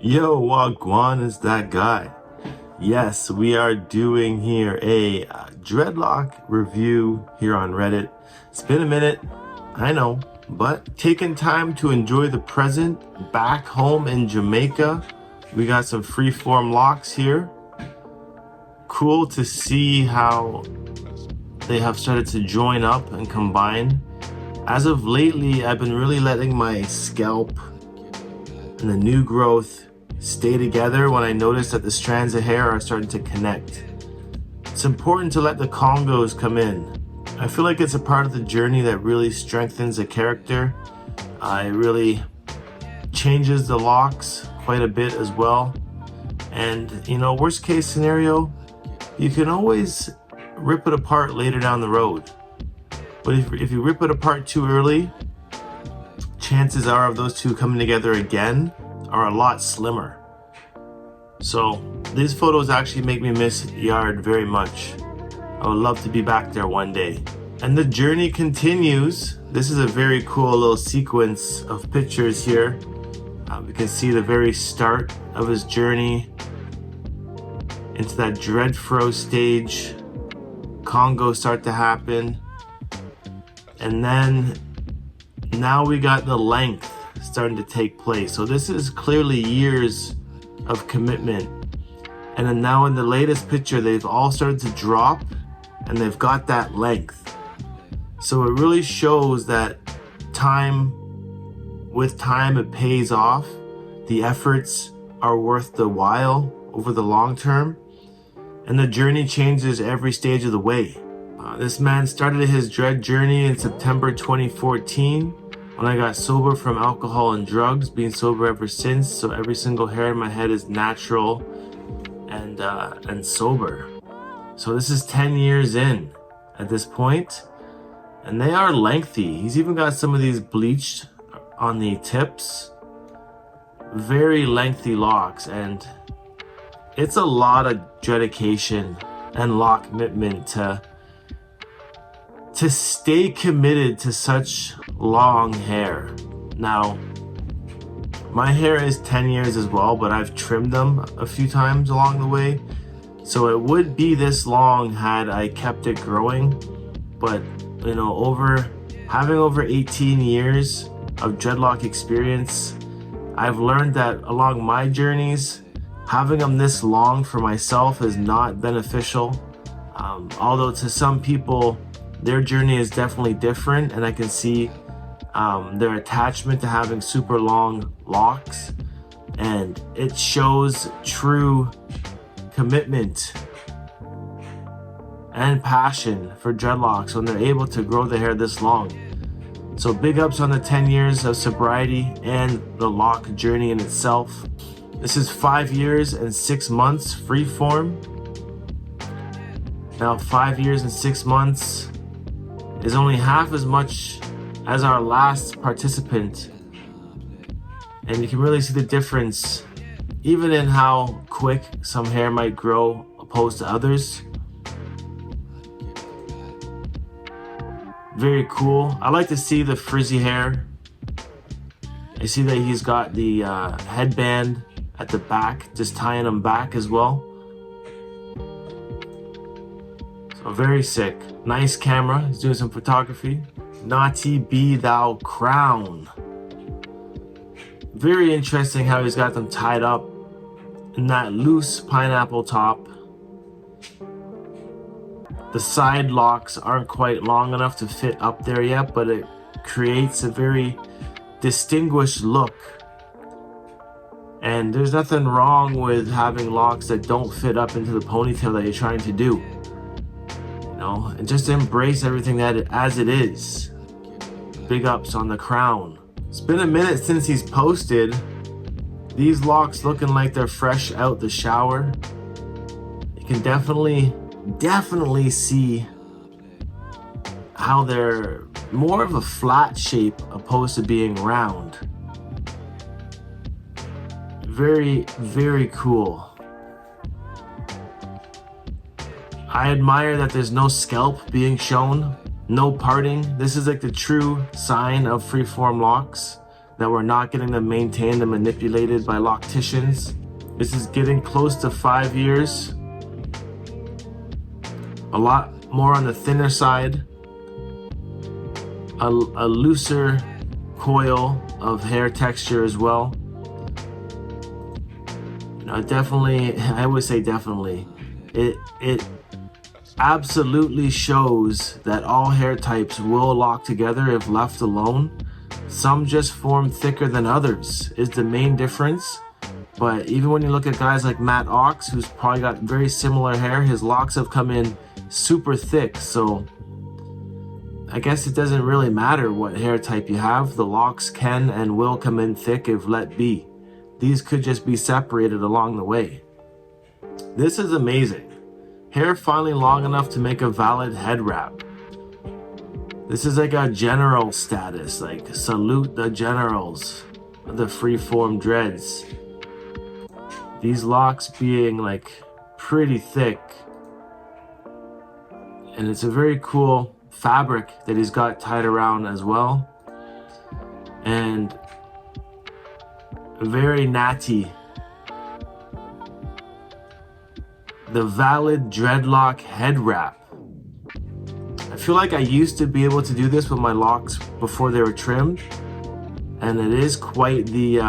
Yo, Wagwan is that guy. Yes, we are doing here a dreadlock review here on Reddit. It's been a minute, I know, but taking time to enjoy the present back home in Jamaica. We got some freeform locks here. Cool to see how they have started to join up and combine. As of lately, I've been really letting my scalp and the new growth stay together when I notice that the strands of hair are starting to connect. It's important to let the Congos come in. I feel like it's a part of the journey that really strengthens a character. It really changes the locks quite a bit as well. And worst case scenario, you can always rip it apart later down the road. But if you rip it apart too early, chances are of those two coming together again are a lot slimmer. So these photos actually make me miss Yard very much. I would love to be back there one day. And the journey continues. This is a very cool little sequence of pictures here. We can see the very start of his journey into that Dreadfro stage. Congos start to happen. And then now we got the length starting to take place. So this is clearly years of commitment. And then now in the latest picture, they've all started to drop and they've got that length. So it really shows that with time, it pays off. The efforts are worth the while over the long term. And the journey changes every stage of the way. This man started his dread journey in September 2014 when I got sober from alcohol and drugs, being sober ever since. So every single hair in my head is natural and sober. So this is 10 years in at this point, and they are lengthy. He's even got some of these bleached on the tips. Very lengthy locks, and it's a lot of dedication and lock commitment to stay committed to such long hair. Now, my hair is 10 years as well, but I've trimmed them a few times along the way. So it would be this long had I kept it growing. But, having over 18 years of dreadlock experience, I've learned that along my journeys, having them this long for myself is not beneficial. Although to some people, their journey is definitely different, and I can see their attachment to having super long locks, and it shows true commitment and passion for dreadlocks when they're able to grow the hair this long. So big ups on the 10 years of sobriety and the lock journey in itself. This is 5 years and 6 months freeform. Now 5 years and 6 months is only half as much as our last participant. And you can really see the difference even in how quick some hair might grow opposed to others. Very cool. I like to see the frizzy hair. I see that he's got the headband at the back, just tying them back as well. So very sick. Nice camera. He's doing some photography. Naughty be thou crown. Very interesting how he's got them tied up in that loose pineapple top. The side locks aren't quite long enough to fit up there yet, but it creates a very distinguished look. And there's nothing wrong with having locks that don't fit up into the ponytail that you're trying to do. And just embrace everything as it is. Big ups on the crown. It's been a minute since he's posted. These locks looking like they're fresh out the shower. You can definitely see how they're more of a flat shape opposed to being round. Very, very cool. I admire that there's no scalp being shown, no parting. This is like the true sign of freeform locks. that we're not getting them maintained and manipulated by locticians. This is getting close to 5 years. A lot more on the thinner side. A looser coil of hair texture as well. Definitely, I would say definitely. It absolutely shows that all hair types will lock together if left alone. Some just form thicker than others is the main difference. But even when you look at guys like Matt Ox, who's probably got very similar hair, his locks have come in super thick. So I guess it doesn't really matter what hair type you have. The locks can and will come in thick if let be. These could just be separated along the way. This is amazing. Hair finally long enough to make a valid head wrap. This is like a general status, like salute the generals of the freeform dreads. These locks being like pretty thick. And it's a very cool fabric that he's got tied around as well. And very natty. The valid dreadlock head wrap. I feel like I used to be able to do this with my locks before they were trimmed, and it is quite the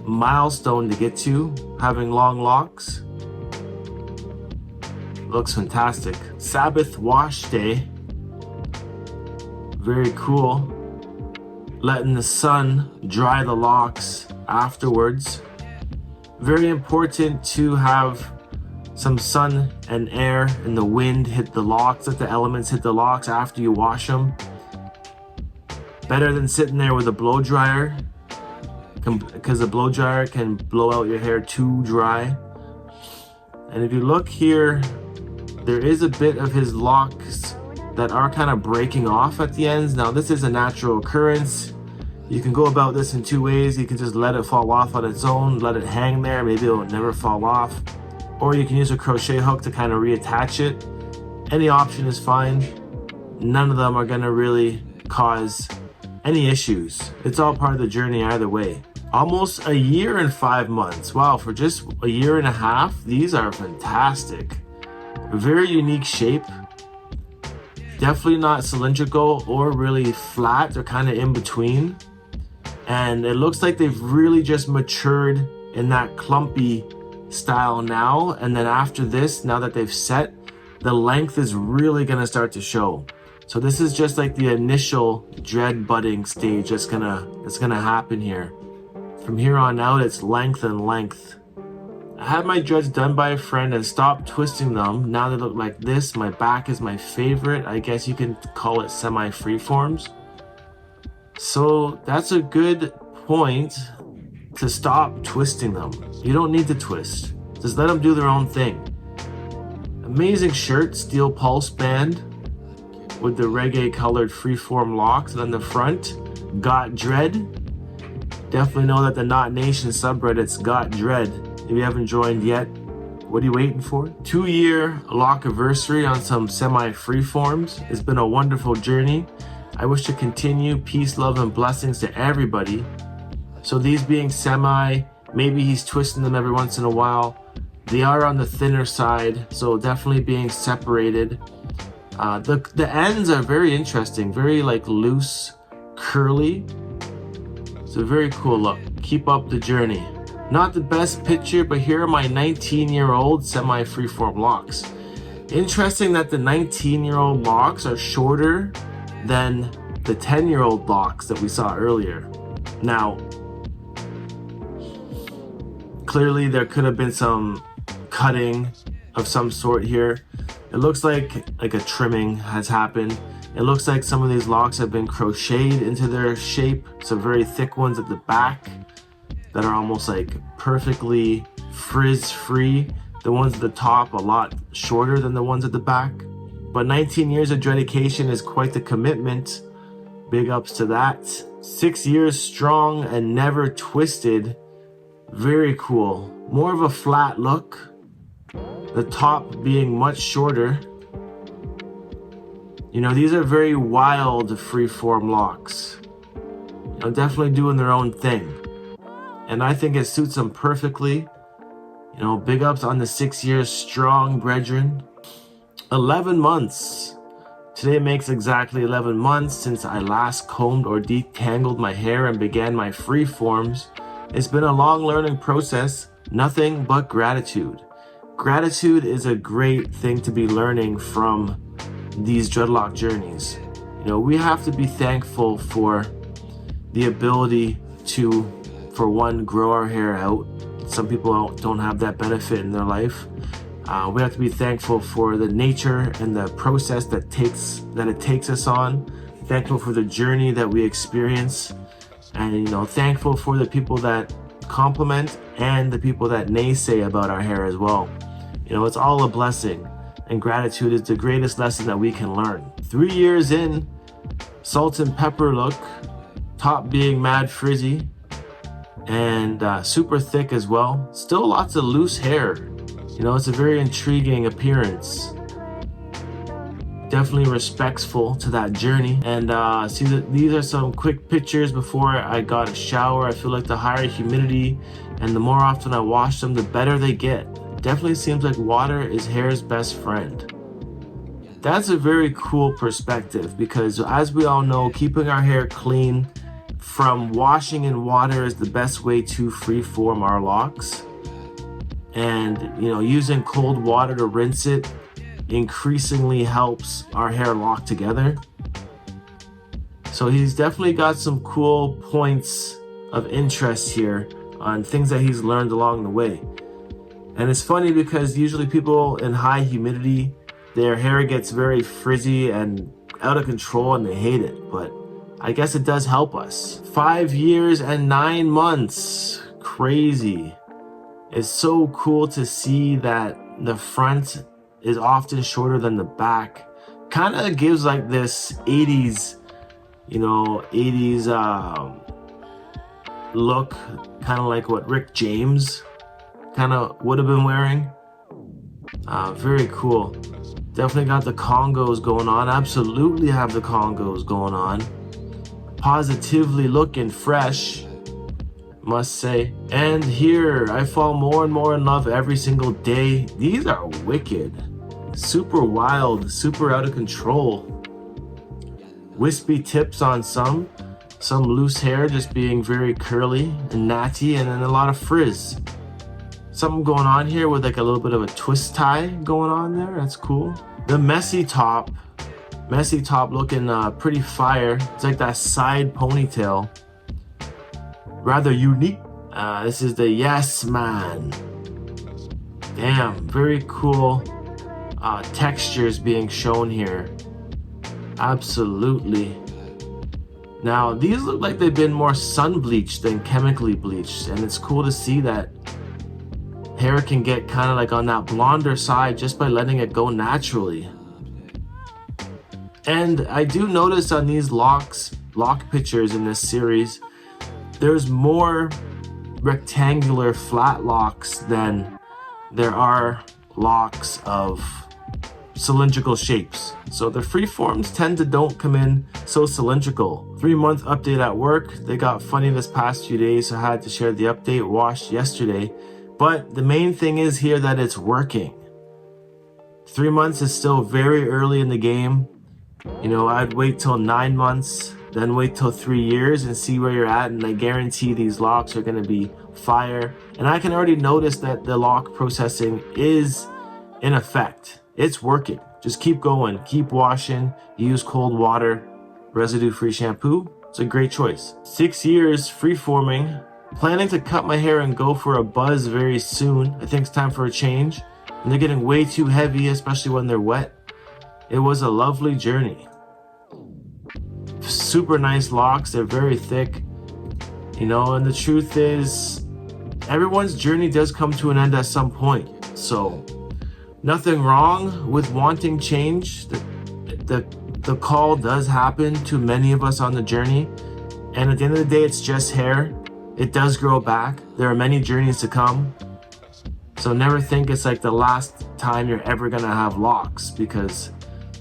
milestone to get to, having long locks. Looks fantastic. Sabbath wash day. Very cool. Letting the sun dry the locks afterwards. Very important to have some sun and air and the wind hit the locks, let the elements hit the locks after you wash them. Better than sitting there with a blow dryer, because the blow dryer can blow out your hair too dry. And if you look here, there is a bit of his locks that are kind of breaking off at the ends. Now this is a natural occurrence. You can go about this in two ways. You can just let it fall off on its own, let it hang there, maybe it'll never fall off. Or you can use a crochet hook to kind of reattach it. Any option is fine. None of them are gonna really cause any issues. It's all part of the journey either way. Almost a year and 5 months. Wow, for just a year and a half, these are fantastic. A very unique shape. Definitely not cylindrical or really flat. They're kind of in between. And it looks like they've really just matured in that clumpy style now. And then after this, now that they've set, the length is really gonna start to show. So this is just like the initial dread budding stage that's gonna happen here. From here on out, it's length and length. I had my dreads done by a friend and stopped twisting them. Now they look like this. My back is my favorite. I guess you can call it semi-freeforms. So that's a good point to stop twisting them. You don't need to twist. Just let them do their own thing. Amazing shirt, steel pulse band with the reggae colored freeform locks. And on the front, Got Dread. Definitely know that the Knot Nation subreddit's Got Dread. If you haven't joined yet, what are you waiting for? 2-year lock anniversary on some semi-freeforms. It's been a wonderful journey. I wish to continue. Peace, love, and blessings to everybody. So these being semi, maybe he's twisting them every once in a while. They are on the thinner side, so definitely being separated. The ends are very interesting, very like loose, curly. It's a very cool look. Keep up the journey. Not the best picture, but here are my 19-year-old semi-freeform locks. Interesting that the 19-year-old locks are shorter than the 10-year-old locks that we saw earlier. Now, clearly there could have been some cutting of some sort here. It looks like a trimming has happened. It looks like some of these locks have been crocheted into their shape. Some very thick ones at the back that are almost like perfectly frizz-free. The ones at the top a lot shorter than the ones at the back. But 19 years of dedication is quite the commitment. Big ups to that. 6 years strong and never twisted. Very cool. More of a flat look. The top being much shorter. You know, these are very wild freeform locks. definitely doing their own thing. And I think it suits them perfectly. Big ups on the 6 years strong, brethren. 11 months. Today makes exactly 11 months since I last combed or detangled my hair and began my free forms. It's been a long learning process. Nothing but gratitude. Gratitude is a great thing to be learning from these dreadlock journeys. We have to be thankful for the ability to, for one, grow our hair out. Some people don't have that benefit in their life. We have to be thankful for the nature and the process that it takes us on. Thankful for the journey that we experience, and thankful for the people that compliment and the people that naysay about our hair as well. It's all a blessing, and gratitude is the greatest lesson that we can learn. 3 years in, salt and pepper look, top being mad frizzy and super thick as well. Still lots of loose hair. It's a very intriguing appearance. Definitely respectful to that journey. And see that these are some quick pictures before I got a shower. I feel like the higher humidity and the more often I wash them, the better they get. Definitely seems like water is hair's best friend. That's a very cool perspective, because as we all know, keeping our hair clean from washing in water is the best way to freeform our locks. And using cold water to rinse it increasingly helps our hair lock together. So he's definitely got some cool points of interest here on things that he's learned along the way. And it's funny because usually people in high humidity, their hair gets very frizzy and out of control and they hate it, but I guess it does help us. 5 years and 9 months. Crazy. It's so cool to see that the front is often shorter than the back. Kind of gives like this 80s, 80s look, kind of like what Rick James kind of would have been wearing. Very cool. Definitely got the Congos going on. Absolutely have the Congos going on. Positively looking fresh, must say. And here I fall more and more in love every single day. These are wicked, super wild, super out of control. Wispy tips on some loose hair just being very curly and natty, and then a lot of frizz. Something going on here with like a little bit of a twist tie going on there. That's cool. The messy top looking pretty fire. It's like that side ponytail. Rather unique. This is the Yes Man. Damn, very cool textures being shown here. Absolutely. Now, these look like they've been more sun bleached than chemically bleached, and it's cool to see that hair can get kind of like on that blonder side just by letting it go naturally. And I do notice on these lock pictures in this series, there's more rectangular flat locks than there are locks of cylindrical shapes. So the freeforms don't come in so cylindrical. 3-month update at work. They got funny this past few days, so I had to share the update. Washed yesterday. But the main thing is here that it's working. 3 months is still very early in the game. I'd wait till 9 months, then wait till 3 years and see where you're at, and I guarantee these locks are going to be fire. And I can already notice that the lock processing is in effect. It's working. Just keep going, keep washing, use cold water, residue-free shampoo. It's a great choice. 6 years freeforming. Planning to cut my hair and go for a buzz very soon. I think it's time for a change. And they're getting way too heavy, especially when they're wet. It was a lovely journey. Super nice locks. They're very thick. And the truth is, everyone's journey does come to an end at some point. So, nothing wrong with wanting change. The call does happen to many of us on the journey. And at the end of the day, it's just hair. It does grow back. There are many journeys to come. So never think it's like the last time you're ever gonna have locks, because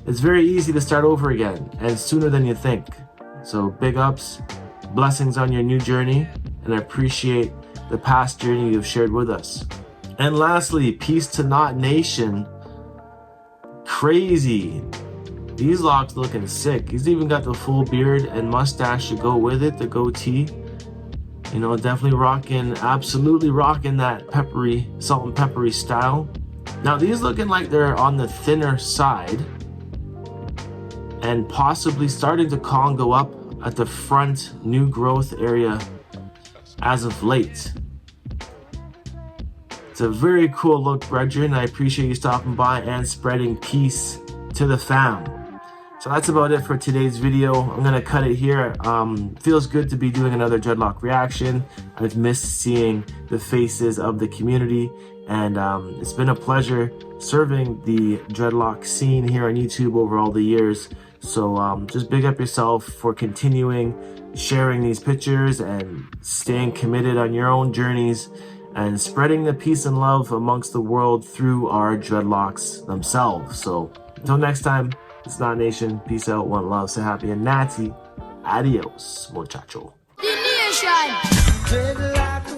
it's very easy to start over again and sooner than you think. So big ups Blessings on your new journey, and I appreciate the past journey you've shared with us. And lastly, peace to Knot Nation. Crazy. These locks looking sick. He's even got the full beard and mustache to go with it, the goatee. You know, definitely absolutely rocking that peppery, salt and peppery style. Now these looking like they're on the thinner side and possibly starting to congo up at the front new growth area as of late. It's a very cool look, brethren. I appreciate you stopping by and spreading peace to the fam. So that's about it for today's video. I'm gonna cut it here. Feels good to be doing another dreadlock reaction. I've missed seeing the faces of the community, and it's been a pleasure serving the dreadlock scene here on YouTube over all the years. So just big up yourself for continuing sharing these pictures and staying committed on your own journeys and spreading the peace and love amongst the world through our dreadlocks themselves. So until next time, it's Knot Nation. Peace out, one love, stay happy and natty. Adios, muchacho. The nation.